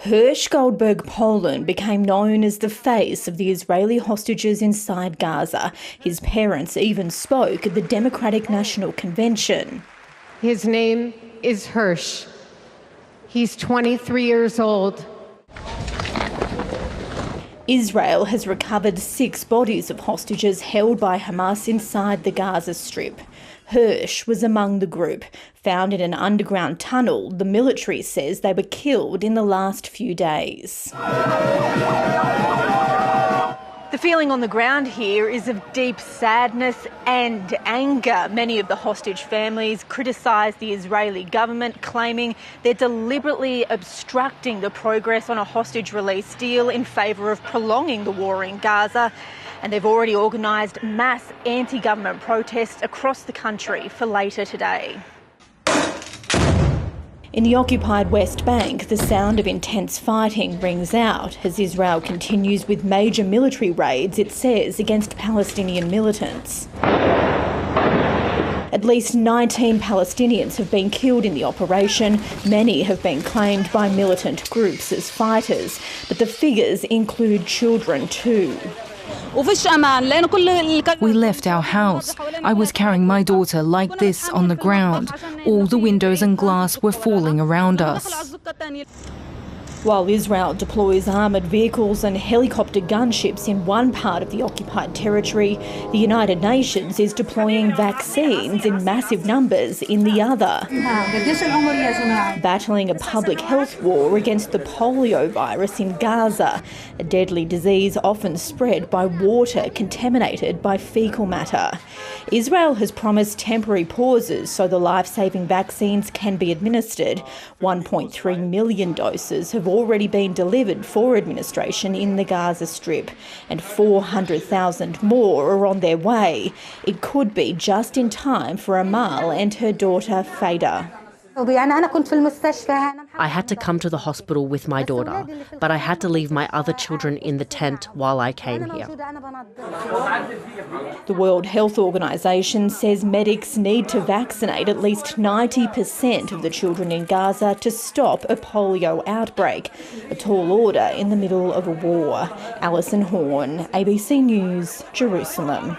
Hirsch Goldberg Poland became known as the face of the Israeli hostages inside Gaza. His parents even spoke at the Democratic National Convention. His name is Hirsch. He's 23 years old. Israel has recovered 6 bodies of hostages held by Hamas inside the Gaza Strip. Hirsch was among the group. Found in an underground tunnel, the military says they were killed in the last few days. The feeling on the ground here is of deep sadness and anger. Many of the hostage families criticise the Israeli government, claiming they're deliberately obstructing the progress on a hostage release deal in favour of prolonging the war in Gaza. And they've already organised mass anti-government protests across the country for later today. In the occupied West Bank, the sound of intense fighting rings out as Israel continues with major military raids, it says, against Palestinian militants. At least 19 Palestinians have been killed in the operation. Many have been claimed by militant groups as fighters, but the figures include children too. We left our house. I was carrying my daughter like this on the ground. All the windows and glass were falling around us. While Israel deploys armoured vehicles and helicopter gunships in one part of the occupied territory, the United Nations is deploying vaccines in massive numbers in the other. Battling a public health war against the polio virus in Gaza, a deadly disease often spread by water contaminated by faecal matter. Israel has promised temporary pauses so the life-saving vaccines can be administered. 1.3 million doses have already been delivered for administration in the Gaza Strip, and 400,000 more are on their way. It could be just in time for Amal and her daughter Faida. I had to come to the hospital with my daughter, but I had to leave my other children in the tent while I came here. The World Health Organization says medics need to vaccinate at least 90% of the children in Gaza to stop a polio outbreak, a tall order in the middle of a war. Alison Horn, ABC News, Jerusalem.